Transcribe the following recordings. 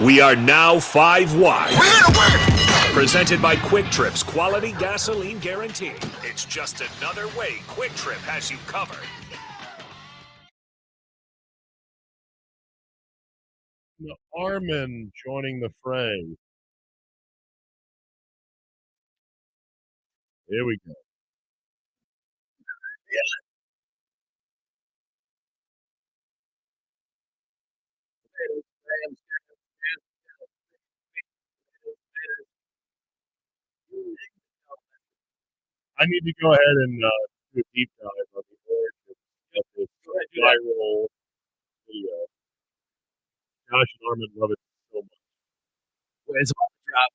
We are now 5 wide. Presented by Quick Trip's quality gasoline guarantee. It's just another way Quick Trip has you covered. Armin joining the fray. Here we go. I need to go ahead and do a deep dive on the origin of this viral video. Josh and Armin love it so much. It's about to drop.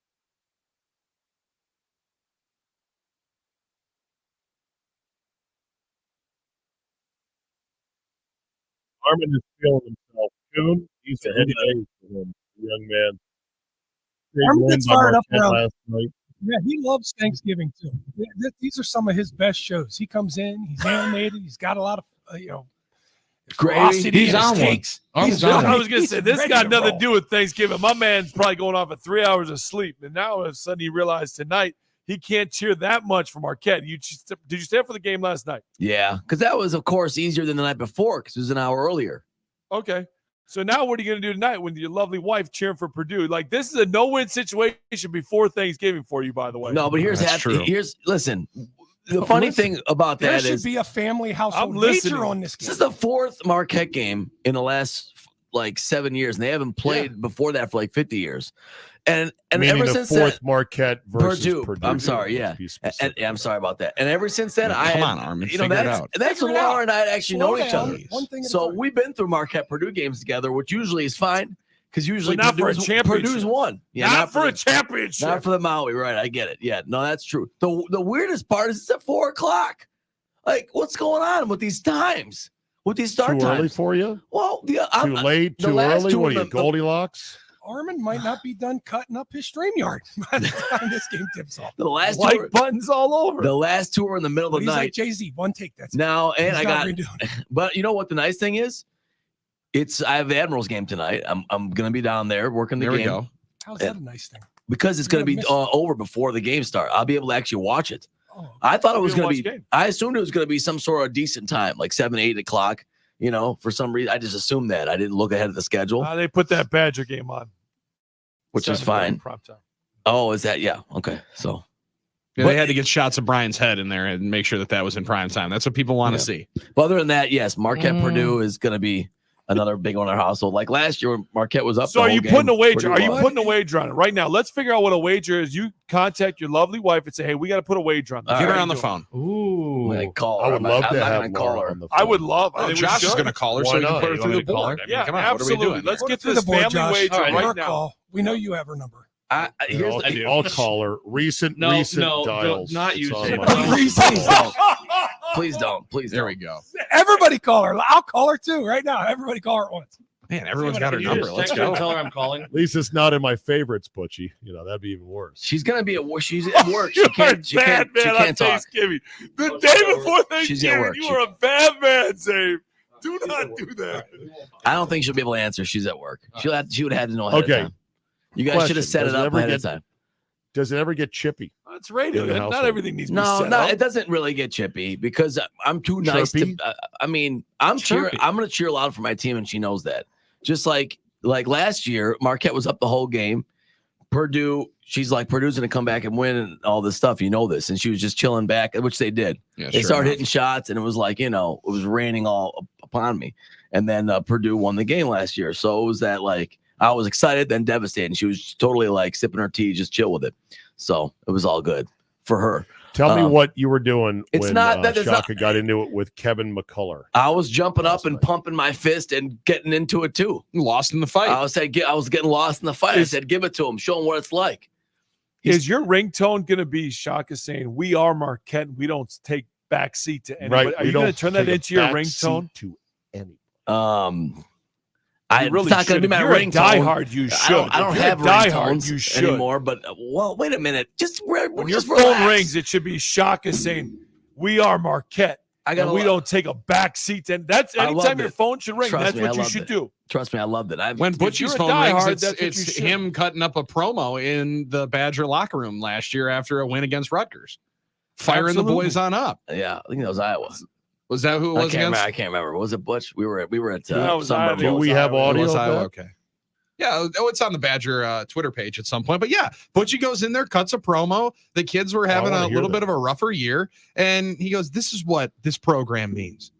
Armin is feeling himself. Coon, he's a heavy day for him, the young man. Armin gets fired up now. Last night. Yeah, he loves Thanksgiving too. These are some of his best shows. He comes in, he's animated, he's got a lot of ferocity. He's on one. I was going to say, this got nothing to do with Thanksgiving. My man's probably going off at 3 hours of sleep. And now all of a sudden he realized tonight he can't cheer that much for Marquette. Did you stay up for the game last night? Yeah, because that was, of course, easier than the night before because it was an hour earlier. Okay. So now what are you going to do tonight when your lovely wife cheering for Purdue? Like, this is a no-win situation before Thanksgiving for you, by the way. No, but listen. The funny thing about There that should is be a family household I'm listening. wager on this game. this is the fourth Marquette game in the last 7 years, and they haven't played before that for 50 years. And Meaning ever the since fourth that, Marquette versus Purdue. I'm sorry, yeah. And I'm sorry about that. And ever since then, Come on, Armin, figure it out. That's when Laura and I actually know each other. One thing at a So time. we've been through Marquette Purdue games together, which usually is fine because usually But not for a Purdue's championship. won. Yeah, not for a the- championship. Not for the Maui, right? I get it. Yeah, no, that's true. The weirdest part is it's at 4 o'clock. Like, what's going on with these times? With these start Too times? early for you? Well, Too late? the Too last early? two What are of you, them- Goldilocks? Armin might not be done cutting up his StreamYard by the time this game tips off. the last Like two, buttons all over. the last two are in the middle But of he's the like night. Jay-Z, one take. That's Now, and He's I not got, redoing it. but you know what? The nice thing is, I have the Admirals game tonight. I'm gonna be down there working the There we game go. How's that a nice thing? because it's You're gonna be gonna miss over before the game starts. I'll be able to actually watch it. Oh, I thought it was You're gonna gonna be. watch the game. I assumed it was gonna be some sort of decent time, like 7, 8 o'clock. For some reason, I just assumed that. I didn't look ahead of the schedule, They put that Badger game on. which is 7 fine. prime time. Oh, is that? Yeah. Okay. So, Yeah, they had to get shots of Brian's head in there and make sure that was in prime time. That's what people want to see. but other than that, yes, Marquette Purdue is gonna be another big one in our household. Like last year, Marquette was up. So the are whole you game. putting a wager? Purdue Are you lost. putting a wager on it right now? Let's figure out what a wager is. You contact your lovely wife and say, "Hey, we got to put a wager on this." All Get her right. on the phone. I'm gonna call her. I would love I'm to not have gonna call Laura her. on the phone. I would love. I Oh, think we Josh is should. going to call her Why so he can not? put her You through want the me to call board. her? I mean, Yeah, come on, absolutely. what are we doing? Let's Put get it through to the this board, family Josh. wager All right, right your now. call. We know you have her number. I'll call her. Recent dials. not It's use on it. my- Please don't. Please There don't. we go. Everybody call her. I'll call her too right now. Everybody call her at once. Man, everyone's got her You number. just Let's text her and go. tell her I'm calling. At least it's not in my favorites, Butchie. That'd be even worse. She's gonna be she's at work. She You're can't. She bad can't. She man on can't talk. Thanksgiving. The day before She's at Thanksgiving, work. you are a bad man, Dave. Do not do that. I don't think she'll be able to answer. She's at work. She would have had to know ahead Okay. of time. You guys should have set Does it it up ever ahead get- of time. Does it ever get chippy? That's radio. In the Not household. everything needs to be No, set no, up. it doesn't really get chippy because I'm too nice Chirpy? to. I mean, I'm going to cheer loud for my team, and she knows that. Just like last year, Marquette was up the whole game. Purdue, she's like, Purdue's going to come back and win and all this stuff. You know this, and she was just chilling back, which they did. Yeah, They sure started enough. hitting shots, and it was like, it was raining all upon me. And then Purdue won the game last year, so it was that I was excited, then devastated. And she was totally sipping her tea, just chill with it. So it was all good for her. Tell me what you were doing it's when not that it's Shaka not- got into it with Kevin McCullough. I was jumping up Last and night. pumping my fist and getting into it too. Lost in the fight. I was getting lost in the fight. I said, give it to him, show him what it's like. Is your ringtone going to be Shaka saying, "We are Marquette. We don't take back seat to anybody"? Right. Are you going to turn that into your ringtone? To any. You really it's not going to be should. my If you're a ringtone. diehard, you should. I don't If you're a have diehard, ringtones you should. anymore. But wait a minute. When your just phone relax. rings, it should be Shaka saying, "We are Marquette." We don't take a back seat. And that's anytime your phone should ring. That's what you should do. Trust me, I loved it. When Butchie's phone rings, it's him cutting up a promo in the Badger locker room last year after a win against Rutgers, firing the boys on up. Yeah, I think that was Iowa. Was that who it was against? I can't remember. Was it Butch? We were at Summer. Do we have audio? Okay. Yeah, it's on the Badger Twitter page at some point. But yeah, Butchie goes in there, cuts a promo. The kids were having a little bit of a rougher year. And he goes, this is what this program means.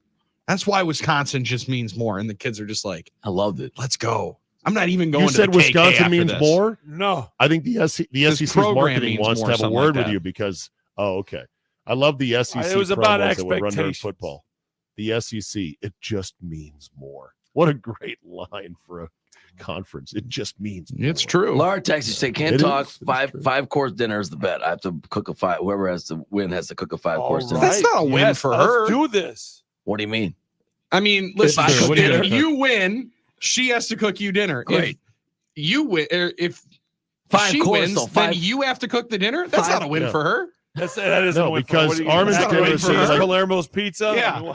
That's why Wisconsin just means more. And the kids are just like, I loved it. Let's go. I'm not even going you to said the Wisconsin means this. more? No. I think the SEC's marketing wants to have a word with you because, okay. I love the SEC. It was about expectations. Football. The SEC, it just means more. What a great line for a conference. It just means more. It's true. Laura Texas say can't talk five course dinner is the bet. I have to cook a five. Whoever has to win has to cook a 5-course dinner. That's not a win for her. Let's do this. What do you mean? I mean, listen. If you win, she has to cook you dinner. Great. If you win, if she wins, then you have to cook the dinner. That's not a win for her. That isn't a win because for her. Armin's dinner is like Palermo's pizza. Yeah.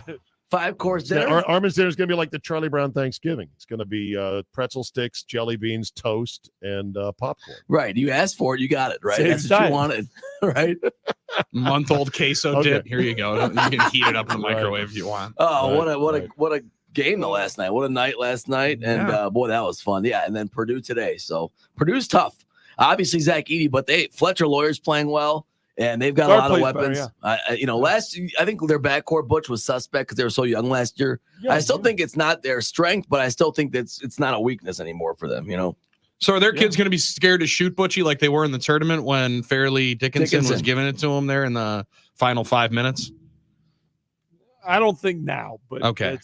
5-course dinner. Armin's dinner is going to be like the Charlie Brown Thanksgiving. It's going to be pretzel sticks, jelly beans, toast, and popcorn. Right. You asked for it. You got it. Right. Same That's style. what you wanted. Right. Month-old queso dip. Here you go. You can heat it up in the microwave if you want. Oh, what a game the last night. What a night last night. And boy, that was fun. Yeah. And then Purdue today. So Purdue's tough. Obviously Zach Edey, but Fletcher Lawyer's playing well. And they've got a lot of weapons. I think their backcourt Butch was suspect because they were so young last year. Yeah, I still think it's not their strength, but I still think it's not a weakness anymore for them. So are their kids going to be scared to shoot Butchie like they were in the tournament when Fairleigh Dickinson was giving it to him there in the final 5 minutes? I don't think now, but okay.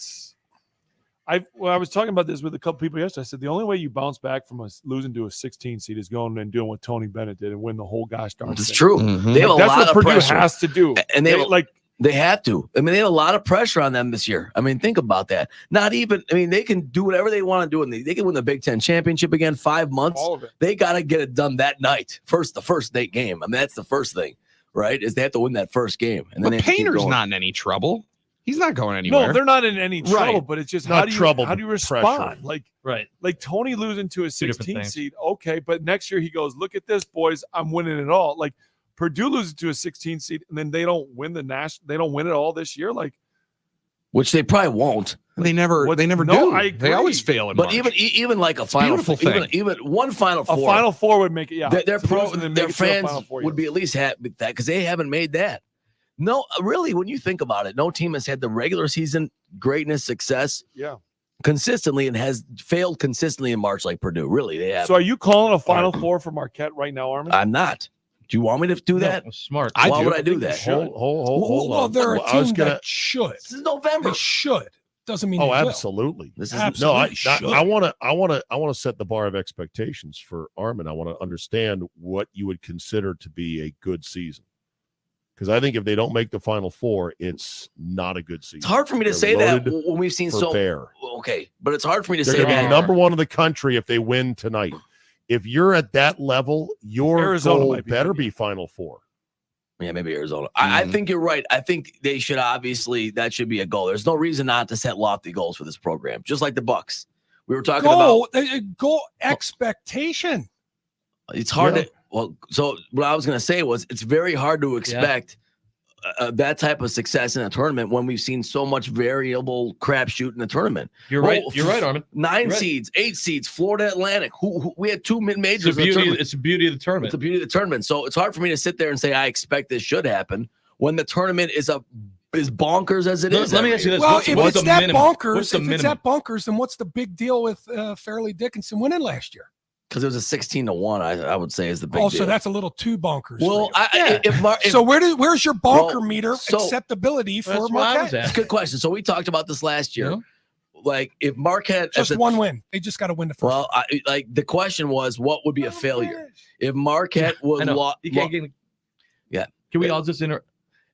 I was talking about this with a couple people yesterday. I said the only way you bounce back from losing to a 16 seed is going and doing what Tony Bennett did and win the whole gosh darn thing. It's true. Mm-hmm. They have that's lot what of Purdue pressure. has to do, and they have to. I mean, they have a lot of pressure on them this year. I mean, think about that. They can do whatever they want to do, and they can win the Big Ten championship again. 5 months. All of it. They got to get it done that night. The first date game. I mean, that's the first thing, right? Is they have to win that first game, and then but Painter's not in any trouble. He's not going anywhere. No, they're not in any trouble, but it's just how do you respond? Pressure. Like Tony losing to a 16 seed, okay, but next year he goes, look at this, boys, I'm winning it all. Like Purdue loses to a 16 seed, and then they don't win they don't win it all this year, which they probably won't. They never do. They always fail in March. Even like a Final Four, even one Final Four. A Final Four would make it. Yeah, their fans would be at least happy with that because they haven't made that. No, really, when you think about it, no team has had the regular season greatness, success consistently and has failed consistently in March like Purdue. Really, they have. So are you calling a Final Four for Marquette right now, Armin? I'm not. Do you want me to do that? Smart. Why would I do that? Hold on. They're a team that should. This is November. They should. Doesn't mean absolutely. This is absolutely I want to set the bar of expectations for Armin. I want to understand what you would consider to be a good season. Because I think if they don't make the Final Four, it's not a good season. It's hard for me to say that when we've seen so. Okay, but it's hard for me to say that. Number one in the country if they win tonight. If you're at that level, your goal better be Final Four. Yeah, maybe Arizona. I think you're right. I think they should that should be a goal. There's no reason not to set lofty goals for this program, just like the Bucks. We were talking about goal expectation. It's hard to. Well, so what I was going to say was it's very hard to expect that type of success in a tournament when we've seen so much variable crapshoot in the tournament. You're right. You're right, Armin. 9 seeds, 8 seeds, Florida Atlantic. Who we had 2 mid-majors. It's the beauty of the tournament. It's the beauty of the tournament. So it's hard for me to sit there and say I expect this should happen when the tournament is bonkers as it is. Let me ask you this. Well, if it's that bonkers, then what's the big deal with Fairleigh Dickinson winning last year? Because it was a 16-1, I would say is the big deal. So that's a little too bonkers. Well, so where's your bonker meter acceptability for Marquette? That's a good question. So we talked about this last year. Like if Marquette just one win, they just got to win the first. Well, the question was, what would be a failure if Marquette was lost? Can we all just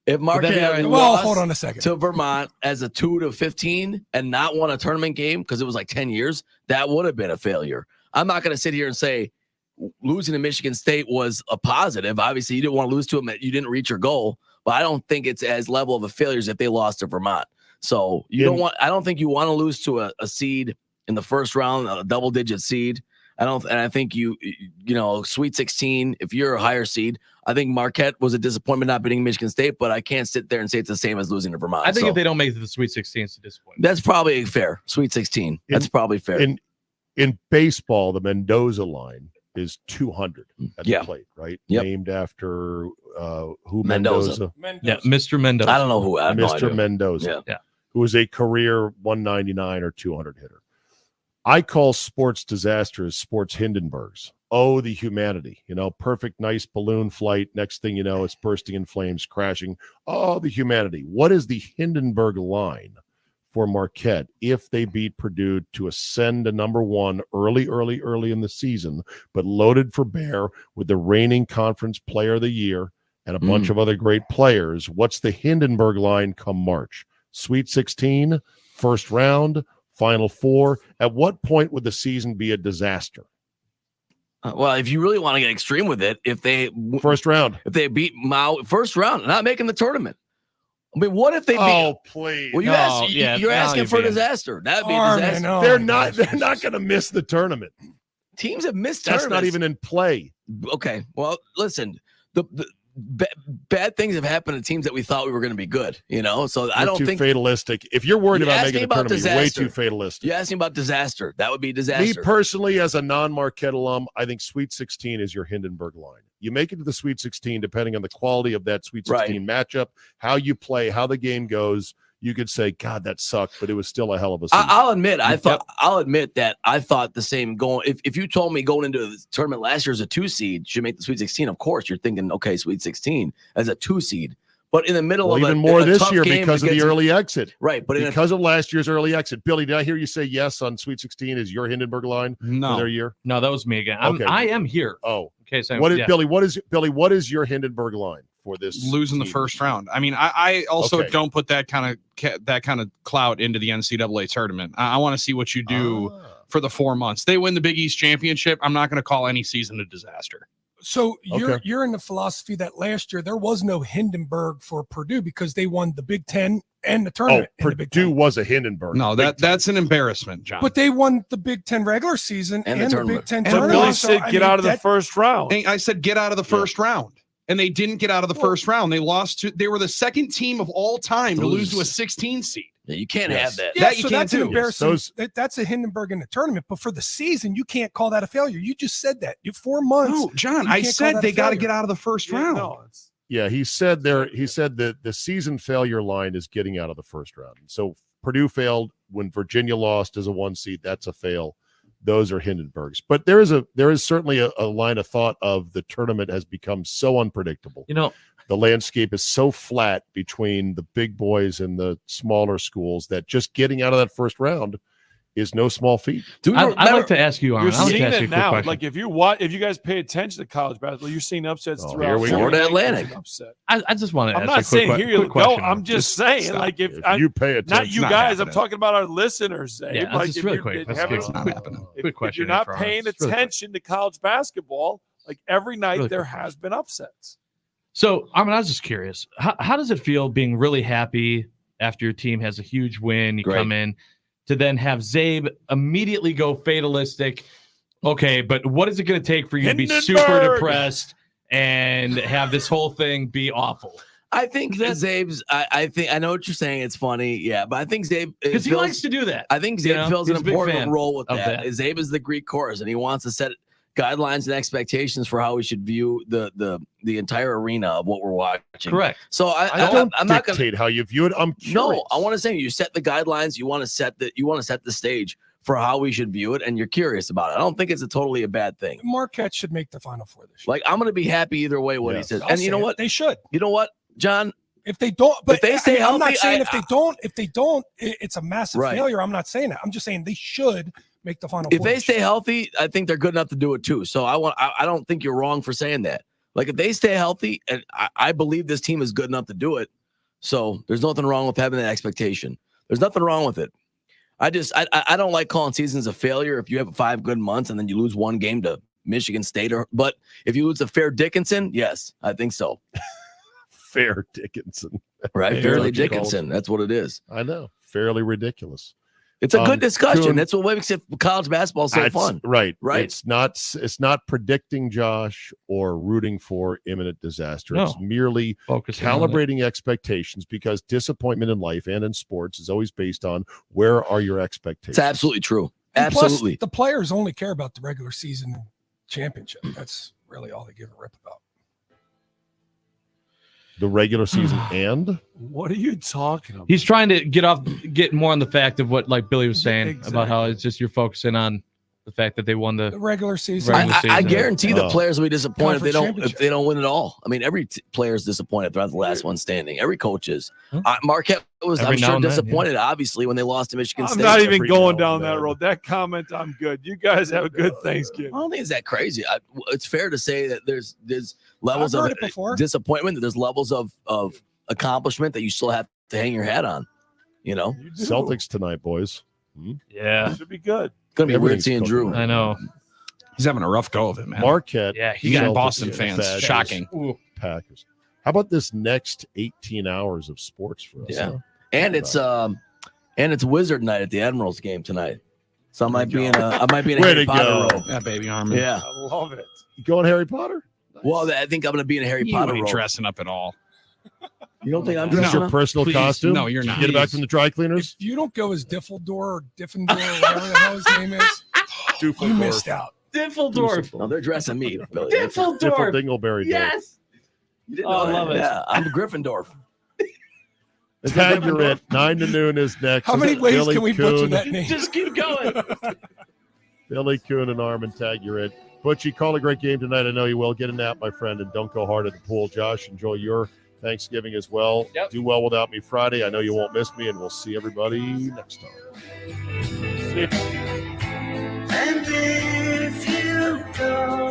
If Marquette hold on a second to Vermont as a 2-15 and not won a tournament game because it was like 10 years, that would have been a failure. I'm not going to sit here and say losing to Michigan State was a positive. Obviously, you didn't want to lose to them. You didn't reach your goal. but I don't think it's as level of a failure as if they lost to Vermont. So I don't think you want to lose to a seed in the first round, a double-digit seed. I think Sweet 16, if you're a higher seed, I think Marquette was a disappointment not beating Michigan State, but I can't sit there and say it's the same as losing to Vermont. I think if they don't make it to the Sweet 16, it's a disappointment. That's probably fair. Sweet 16. That's probably fair. In baseball, the Mendoza line is 200 at the plate, right? Yep. Named after who? Mendoza. Yeah, Mr. Mendoza. I don't know who. Mr. Mendoza. Yeah. Who was a career 199 or 200 hitter. I call sports disasters sports Hindenburgs. Oh, the humanity. Perfect, nice balloon flight. Next thing you know, it's bursting in flames, crashing. Oh, the humanity. What is the Hindenburg line for Marquette if they beat Purdue to ascend to number one early in the season, but loaded for bear with the reigning conference player of the year and a bunch of other great players? What's the Hindenburg line come March? Sweet 16, first round, Final Four. At what point would the season be a disaster? Well, if you really want to get extreme with it, if they first round, if they beat Maui first round, not making the tournament. I mean, what if they beat? Oh, please! Well, you're asking for a disaster. That'd be a disaster. No. They're not going to miss the tournament. Teams have missed That's tournaments. not even in play. Okay. Well, listen, the bad things have happened to teams that we thought we were going to be good. So I don't think fatalistic. If you're worried about making the tournament, disaster. you're way too fatalistic. You're asking about disaster. That would be disaster. Me personally, as a non-Marquette alum, I think Sweet 16 is your Hindenburg line. You make it to the Sweet 16 depending on the quality of that Sweet 16 matchup, how you play, how the game goes. You could say, God, that sucked, but it was still a hell of a season. I'll admit that I thought the same going. If you told me going into the tournament last year as a 2 seed should make the Sweet 16, of course you're thinking, okay, Sweet 16 as a 2 seed. But in the middle of even more this year because of the early exit. Right. But because of last year's early exit. Billy, did I hear you say yes on Sweet 16 is your Hindenburg line for their year? No, that was me again. Okay. I am here. Oh. Okay. So Billy, what is your Hindenburg line for this? Losing the first round. I mean, I also don't put that kind of clout into the NCAA tournament. I want to see what you do for the 4 months. They win the Big East championship. I'm not going to call any season a disaster. So you're in the philosophy that last year there was no Hindenburg for Purdue because they won the Big Ten and the tournament. Purdue was a Hindenburg. No, that's an embarrassment, John. But they won the Big Ten regular season and the Big Ten tournament. Billy said get out of the first round. I said get out of the first round. And they didn't get out of the first round. They were the second team of all time to lose to a 16 seed. Yeah, you can't have that. Yeah, so that's an embarrassing. That's a Hindenburg in the tournament, but for the season, you can't call that a failure. You just said that. You 4 months. No, John, I said they got to get out of the first round. No, he said that the season failure line is getting out of the first round. So Purdue failed when Virginia lost as a 1 seed. That's a fail. Those are Hindenburgs. But there is certainly a line of thought of the tournament has become so unpredictable. The landscape is so flat between the big boys and the smaller schools that just getting out of that first round is no small feat. I'd like to ask you, Armin. You're seeing it now. Like if you guys pay attention to college basketball, you're seeing upsets throughout Florida Atlantic. Upset. I just want to ask. I'm not saying here you go. I'm just saying, stop. like if you pay attention, not you guys. I'm talking about our listeners. Yeah, like just really quick. Quick question. If you're not paying attention to college basketball, like every night there has been upsets. So, Armin, I was just curious. How does it feel being really happy after your team has a huge win? You come in to then have Zabe immediately go fatalistic. Okay, but what is it going to take for you to be super depressed and have this whole thing be awful? I think that Zabe's. I know what you're saying. It's funny, yeah, but I think Zabe because he likes to do that. I think Zabe fills an important role with that. Zabe is the Greek chorus, and he wants to set guidelines and expectations for how we should view the entire arena of what we're watching. Correct. So I'm not going to dictate how you view it. I'm curious. No, I want to say you set the guidelines. You want to set the stage for how we should view it, and you're curious about it. I don't think it's totally a bad thing. Marquette should make the Final Four this year. Like I'm going to be happy either way what he says. And you know what? They should. You know what, John? If they don't, but if they stay healthy, I'm not saying if they don't, it's a massive failure. I'm not saying that. I'm just saying they should make the Final Four. If they stay healthy, I think they're good enough to do it too. So I don't think you're wrong for saying that. Like if they stay healthy, and I believe this team is good enough to do it. So there's nothing wrong with having that expectation. There's nothing wrong with it. I don't like calling seasons a failure if you have 5 good months and then you lose 1 game to Michigan State. But if you lose to Fair Dickinson, yes, I think so. Fair Dickinson. Right. Fairleigh Dickinson. That's what it is. I know. Fairly ridiculous. It's a good discussion. That's what makes it college basketball so fun. Right. Right. It's not predicting, Josh, or rooting for imminent disaster. No. It's merely calibrating expectations, because disappointment in life and in sports is always based on where are your expectations. It's absolutely true. And plus, Absolutely. the players only care about the regular season championship. That's really all they give a rip about. The regular season and What are you talking about? He's trying to get more on the fact of what like Billy was saying about how it's just you're focusing on the fact that they won the regular season. I guarantee the players will be disappointed if they don't win at all. I mean, every player is disappointed throughout the last one standing. Every coach is. Marquette was, I'm sure, disappointed, obviously, when they lost to Michigan State. I'm not even going down that road. That comment, I'm good. You guys have a good Thanksgiving. I don't think it's that crazy. It's fair to say that there's levels of disappointment, that there's levels of accomplishment that you still have to hang your hat on. You know, Celtics tonight, boys. Yeah, should be good. Gonna be weird seeing Drew. I know. He's having a rough go of it, man. Marquette. Yeah, he got Boston fans. Shocking. Packers. How about this next 18 hours of sports for us? Yeah. Huh? And it's Wizard night at the Admirals game tonight. So I might be in a Harry Potter role. Yeah, baby Armin. Yeah. I love it. You going Harry Potter? Nice. Well, I think I'm gonna be in a Harry You Potter ain't role. dressing up at all. You don't think I'm This is dressing your up? personal Please. costume? No, you're not. You get it back from the dry cleaners? If you don't go as Diffledore or Diffendor or whatever the hell his name is, you missed out. Diffledorf. No, they're dressing me. Billy. Diffledorf. Dingleberry. Yes. You didn't Oh, know I love that? it. Yeah, I'm Gryffindor. Tag your it. 9 to noon is next. How many ways Billy can we butcher Kuhn, that name? Just keep going. Billy Kuhn and Armin, tag your it. Butchie, call a great game tonight. I know you will. Get a nap, my friend, and don't go hard at the pool. Josh, enjoy your Thanksgiving as well. Yep. Do well without me Friday. I know you won't miss me, and we'll see everybody next time. See you. And if you go